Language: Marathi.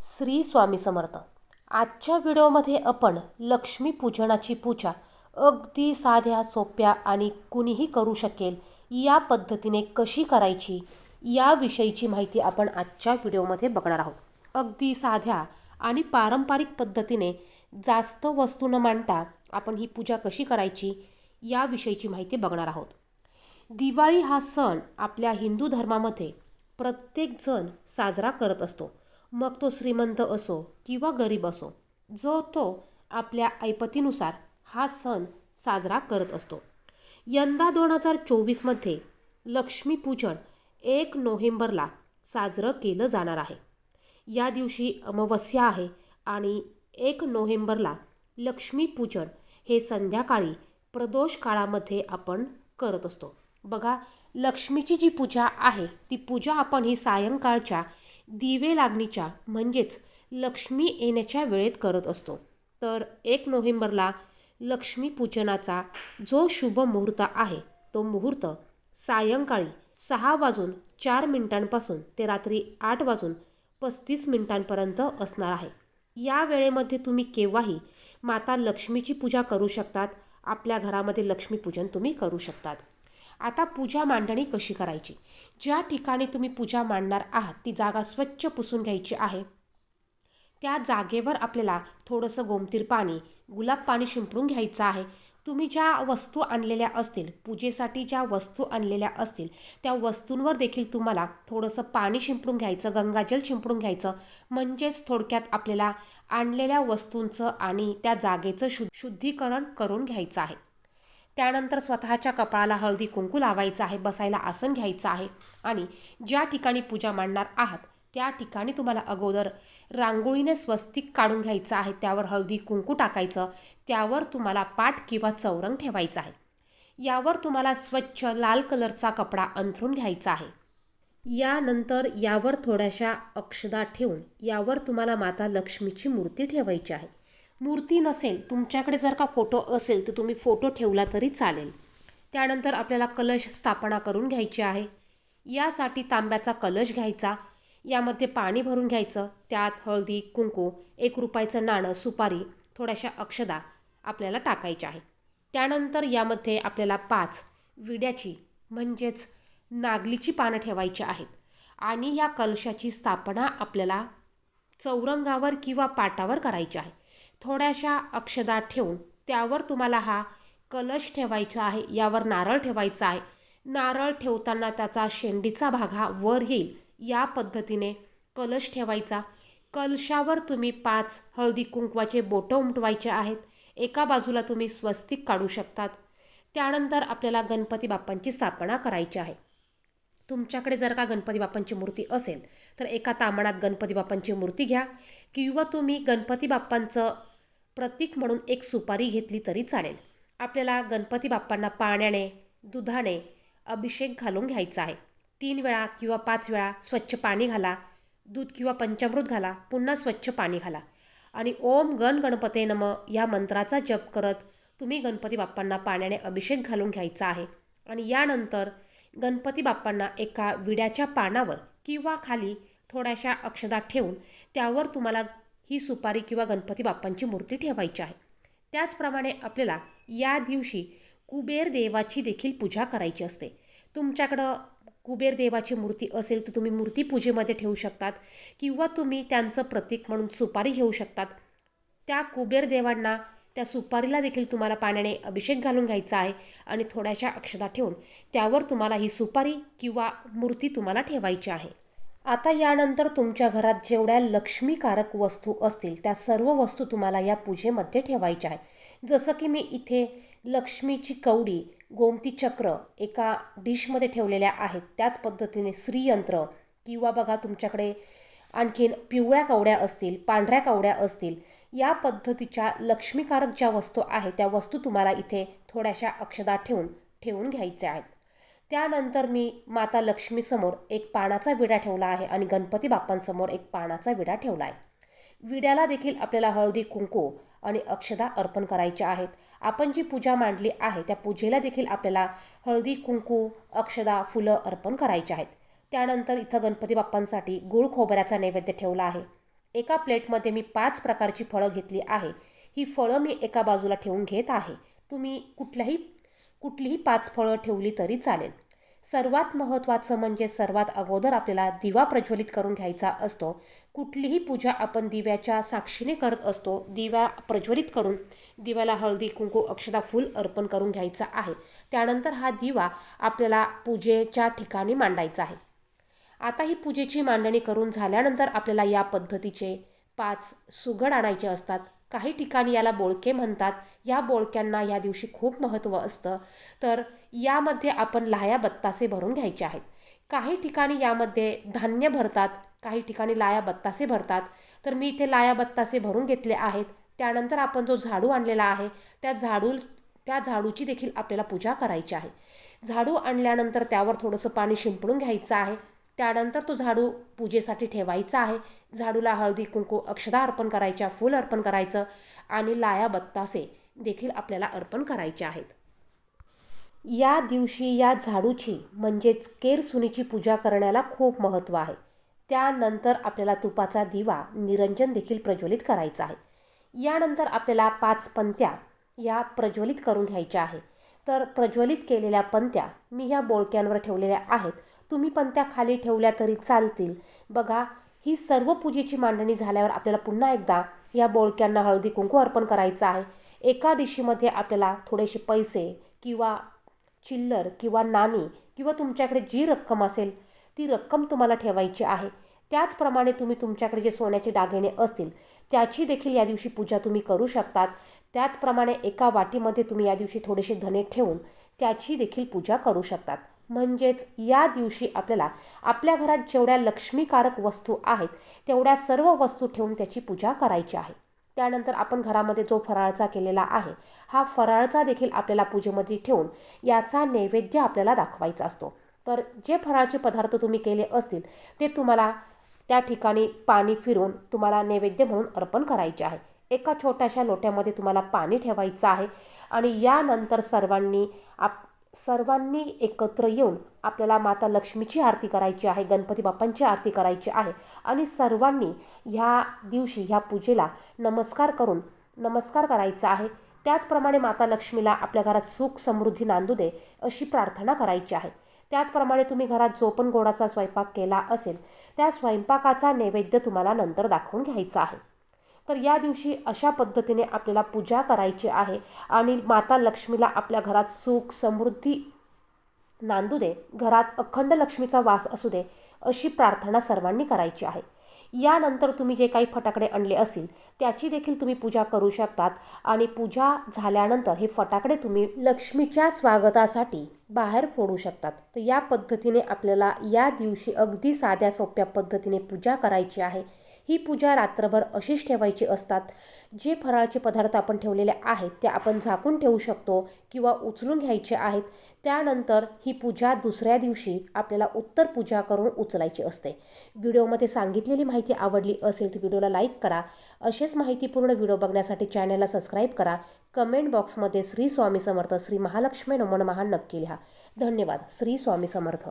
श्री स्वामी समर्थ. आजच्या व्हिडिओमध्ये आपण लक्ष्मी पूजनाची पूजा अगदी साध्या सोप्या आणि कुणीही करू शकेल या पद्धतीने कशी करायची याविषयीची माहिती आपण आजच्या व्हिडिओमध्ये बघणार आहोत. अगदी साध्या आणि पारंपरिक पद्धतीने जास्त वस्तू न मांडता आपण ही पूजा कशी करायची याविषयीची माहिती बघणार आहोत. दिवाळी हा सण आपल्या हिंदू धर्मामध्ये प्रत्येक जण साजरा करत असतो. मग तो श्रीमंत असो किंवा गरीब असो, जो तो आपल्या ऐपतीनुसार हा सण साजरा करत असतो. यंदा 2024मध्ये लक्ष्मीपूजन 1 नोव्हेंबरला साजरं केलं जाणार आहे. या दिवशी अमावस्या आहे आणि 1 नोव्हेंबरला लक्ष्मीपूजन हे संध्याकाळी प्रदोष काळामध्ये आपण करत असतो. बघा, लक्ष्मीची जी पूजा आहे ती पूजा आपण ही सायंकाळच्या दिवे लागणीच्या म्हणजेच लक्ष्मी येण्याच्या वेळेत करत असतो. तर 1 नोव्हेंबरला लक्ष्मीपूजनाचा जो शुभ मुहूर्त आहे तो मुहूर्त सायंकाळी 6:04 ते रात्री 8:35 असणार आहे. या वेळेमध्ये तुम्ही केव्हाही माता लक्ष्मीची पूजा करू शकतात. आपल्या घरामध्ये लक्ष्मीपूजन तुम्ही करू शकतात. आता पूजा मांडणी कशी करायची? ज्या ठिकाणी तुम्ही पूजा मांडणार आहात ती जागा स्वच्छ पुसून घ्यायची आहे. त्या जागेवर आपल्याला थोडंसं गोमतीर पाणी, गुलाब पाणी शिंपडून घ्यायचं आहे. तुम्ही ज्या वस्तू आणलेल्या असतील, पूजेसाठी ज्या वस्तू आणलेल्या असतील त्या वस्तूंवर देखील तुम्हाला थोडंसं पाणी शिंपडून घ्यायचं, गंगाजल शिंपडून घ्यायचं. म्हणजेच थोडक्यात आपल्याला आणलेल्या वस्तूंचं आणि त्या जागेचं शुद्धीकरण करून घ्यायचं आहे. त्यानंतर स्वतःच्या कपाळाला हळदी कुंकू लावायचं आहे, बसायला आसन घ्यायचं आहे आणि ज्या ठिकाणी पूजा मांडणार आहात त्या ठिकाणी तुम्हाला अगोदर रांगोळीने स्वस्तिक काढून घ्यायचं आहे. त्यावर हळदी कुंकू टाकायचं. त्यावर तुम्हाला पाट किंवा चौरंग ठेवायचं आहे. यावर तुम्हाला स्वच्छ लाल कलरचा कपडा अंथरून घ्यायचा आहे. यानंतर यावर थोड्याशा अक्षदा ठेवून यावर तुम्हाला माता लक्ष्मीची मूर्ती ठेवायची आहे. मूर्ती नसेल, तुमच्याकडे जर का फोटो असेल तर तुम्ही फोटो ठेवला तरी चालेल. त्यानंतर आपल्याला कलश स्थापना करून घ्यायची आहे. यासाठी तांब्याचा कलश घ्यायचा, यामध्ये पाणी भरून घ्यायचं, त्यात हळदी कुंकू, 1 रुपयाचं नाणं, सुपारी, थोड्याशा अक्षदा आपल्याला टाकायच्या आहे. त्यानंतर यामध्ये आपल्याला 5 विड्याची म्हणजेच नागलीची पानं ठेवायची आहेत आणि या कलशाची स्थापना आपल्याला चौरंगावर किंवा पाटावर करायची आहे. थोड्याशा अक्षदा ठेवून त्यावर तुम्हाला हा कलश ठेवायचा आहे. यावर नारळ ठेवायचा आहे. नारळ ठेवताना त्याचा शेंडीचा भाग हा वर येईल या पद्धतीने कलश ठेवायचा. कलशावर तुम्ही 5 हळदी कुंकवाचे बोटं उमटवायचे आहेत. एका बाजूला तुम्ही स्वस्तिक काढू शकतात. त्यानंतर आपल्याला गणपती बाप्पांची स्थापना करायची आहे. तुमच्याकडे जर का गणपती बाप्पांची मूर्ती असेल तर एका ताम्हणात गणपती बाप्पांची मूर्ती घ्या किंवा तुम्ही गणपती बाप्पांचं प्रतीक म्हणून 1 सुपारी घेतली तरी चालेल. आपल्याला गणपती बाप्पांना पाण्याने, दुधाने अभिषेक घालून घ्यायचा आहे. 3 वेळा किंवा 5 वेळा स्वच्छ पाणी घाला, दूध किंवा पंचामृत घाला, पुन्हा स्वच्छ पाणी घाला आणि ओम गण गणपते नमः या मंत्राचा जप करत तुम्ही गणपती बाप्पांना पाण्याने अभिषेक घालून घ्यायचा आहे. आणि यानंतर गणपती बाप्पांना एका विड्याच्या पानावर किंवा खाली थोड्याशा अक्षदा ठेवून त्यावर तुम्हाला ही सुपारी किंवा गणपती बाप्पांची मूर्ती ठेवायची आहे. त्याचप्रमाणे आपल्याला या दिवशी कुबेर देवाची देखील पूजा करायची असते. तुमच्याकडं कुबेर देवाची मूर्ती असेल तर तुम्ही मूर्ती पूजेमध्ये ठेवू शकतात किंवा तुम्ही त्यांचं प्रतीक म्हणून सुपारी घेऊ शकतात. त्या कुबेर देवांना, त्या सुपारीला देखील तुम्हाला पाण्याने अभिषेक घालून घ्यायचा आहे आणि थोड्याशा अक्षदा ठेवून त्यावर तुम्हाला ही सुपारी किंवा मूर्ती तुम्हाला ठेवायची आहे. आता यानंतर तुमच्या घरात जेवढ्या लक्ष्मीकारक वस्तू असतील त्या सर्व वस्तू तुम्हाला या पूजेमध्ये ठेवायच्या आहे. जसं की मी इथे लक्ष्मीची कवडी, गोमती चक्र एका डिशमध्ये ठेवलेल्या आहेत. त्याच पद्धतीने श्रीयंत्र किंवा बघा तुमच्याकडे आणखीन पिवळ्या कवड्या असतील, पांढऱ्या कवड्या असतील, या पद्धतीच्या लक्ष्मीकारक ज्या वस्तू आहेत त्या वस्तू तुम्हाला इथे थोड्याशा अक्षदा ठेवून घ्यायच्या आहेत. त्यानंतर मी माता लक्ष्मीसमोर 1 पानाचा विडा ठेवला आहे आणि गणपती बाप्पांसमोर 1 पानाचा विडा ठेवला आहे. विड्याला देखील आपल्याला हळदी कुंकू आणि अक्षदा अर्पण करायच्या आहेत. आपण जी पूजा मांडली आहे त्या पूजेला देखील आपल्याला हळदी कुंकू, अक्षदा, फुलं अर्पण करायची आहेत. त्यानंतर इथं गणपती बाप्पांसाठी गूळ खोबऱ्याचा नैवेद्य ठेवला आहे. एका प्लेटमध्ये मी 5 प्रकारची फळं घेतली आहे. ही फळं मी एका बाजूला ठेवून घेत आहे. तुम्ही कुठलीही 5 फळं ठेवली तरी चालेल. सर्वात महत्त्वाचं म्हणजे सर्वात अगोदर आपल्याला दिवा प्रज्वलित करून घ्यायचा असतो. कुठलीही पूजा आपण दिव्याच्या साक्षीने करत असतो. दिवा प्रज्वलित करून दिव्याला हळदी, कुंकू, अक्षता, फूल अर्पण करून घ्यायचा आहे. त्यानंतर हा दिवा आपल्याला पूजेच्या ठिकाणी मांडायचा आहे. आता ही पूजेची मांडणी करून झाल्यानंतर आपल्याला या पद्धतीचे 5 सुगड आणायचे असतात. काही ठिकाणी याला बोळके म्हणतात. या बोळक्यांना या दिवशी खूप महत्त्व असतं. तर यामध्ये आपण लाह्या बत्तासे भरून घ्यायचे आहेत. काही ठिकाणी यामध्ये धान्य भरतात, काही ठिकाणी लाह्या बत्तासे भरतात. तर मी इथे लाह्या बत्तासे भरून घेतले आहेत. त्यानंतर आपण जो झाडू आणलेला आहे त्या झाडूची देखील आपल्याला पूजा करायची आहे. झाडू आणल्यानंतर त्यावर थोडंसं पाणी शिंपडून घ्यायचं आहे. त्यानंतर तो झाडू पूजेसाठी ठेवायचा आहे. झाडूला हळदी, कुंकू, अक्षता अर्पण करायच्या, फूल अर्पण करायचं आणि लाया बत्तासे देखील आपल्याला अर्पण करायचे आहेत. या दिवशी या झाडूची म्हणजेच केरसुनीची पूजा करण्याला खूप महत्त्व आहे. त्यानंतर आपल्याला तुपाचा दिवा निरंजन देखील प्रज्वलित करायचा आहे. यानंतर आपल्याला 5 पंत्या या प्रज्वलित करून घ्यायच्या आहे. तर प्रज्वलित केलेल्या पंत्या मी ह्या बोळक्यांवर ठेवलेल्या आहेत. तुम्ही पंत्या खाली ठेवल्या तरी चालतील. बघा, ही सर्व पूजेची मांडणी झाल्यावर आपल्याला पुन्हा एकदा या बोळक्यांना हळदी कुंकू अर्पण करायचं आहे. एका डिशीमध्ये आपल्याला थोडेसे पैसे किंवा चिल्लर किंवा नाणी किंवा तुमच्याकडे जी रक्कम असेल ती रक्कम तुम्हाला ठेवायची आहे. त्याचप्रमाणे तुम्ही तुमच्याकडे जे सोन्याचे दागिने असतील त्याची देखील या दिवशी पूजा तुम्ही करू शकतात. त्याचप्रमाणे एका वाटीमध्ये तुम्ही या दिवशी थोडेसे धने ठेवून त्याची देखील पूजा करू शकतात. म्हणजेच या दिवशी आपल्याला आपल्या घरात जेवढ्या लक्ष्मीकारक वस्तू आहेत तेवढ्या सर्व वस्तू ठेवून त्याची पूजा करायची आहे. त्यानंतर आपण घरामध्ये जो फराळचा केलेला आहे हा फराळचा देखील आपल्याला पूजेमध्ये ठेवून याचा नैवेद्य आपल्याला दाखवायचा असतो. तर जे फराळचे पदार्थ तुम्ही केले असतील ते तुम्हाला त्या ठिकाणी पाणी फिरवून तुम्हाला नैवेद्य म्हणून अर्पण करायचे आहे. एका छोट्याशा लोट्यामध्ये तुम्हाला पाणी ठेवायचं आहे आणि यानंतर सर्वांनी एकत्र येऊन आपल्याला माता लक्ष्मीची आरती करायची आहे, गणपती बाप्पांची आरती करायची आहे आणि सर्वांनी ह्या दिवशी ह्या पूजेला नमस्कार करायचा आहे. त्याचप्रमाणे माता लक्ष्मीला आपल्या घरात सुख समृद्धी नांदू दे अशी प्रार्थना करायची आहे. त्याचप्रमाणे तुम्ही घरात जो पण गोडाचा स्वयंपाक केला असेल त्या स्वयंपाकाचा नैवेद्य तुम्हाला नंतर दाखवून घ्यायचा आहे. तर या दिवशी अशा पद्धतीने आपल्याला पूजा करायची आहे आणि माता लक्ष्मीला आपल्या घरात सुख समृद्धी नांदू दे, घरात अखंड लक्ष्मीचा वास असू दे अशी प्रार्थना सर्वांनी करायची आहे. यानंतर तुम्ही जे काही फटाकडे आणले असतील त्याची देखील तुम्ही पूजा करू शकतात आणि पूजा झाल्यानंतर हे फटाकडे तुम्ही लक्ष्मीच्या स्वागतासाठी बाहेर फोडू शकतात. तर या पद्धतीने आपल्याला या दिवशी अगदी साध्या सोप्या पद्धतीने पूजा करायची आहे. ही पूजा रात्रभर अशीच ठेवायची असतात. जे फराळचे पदार्थ आपण ठेवलेले आहेत ते आपण झाकून ठेवू शकतो किंवा उचलून घ्यायचे आहेत. त्यानंतर ही पूजा दुसऱ्या दिवशी आपल्याला उत्तर पूजा करून उचलायची असते. व्हिडिओमध्ये सांगितलेली माहिती आवडली असेल तर व्हिडिओला लाईक करा. असेच माहितीपूर्ण व्हिडिओ बघण्यासाठी चॅनलला सबस्क्राईब करा. कमेंट बॉक्समध्ये श्री स्वामी समर्थ, श्री महालक्ष्मी नमो नमः नक्की लिहा. धन्यवाद. श्री स्वामी समर्थ.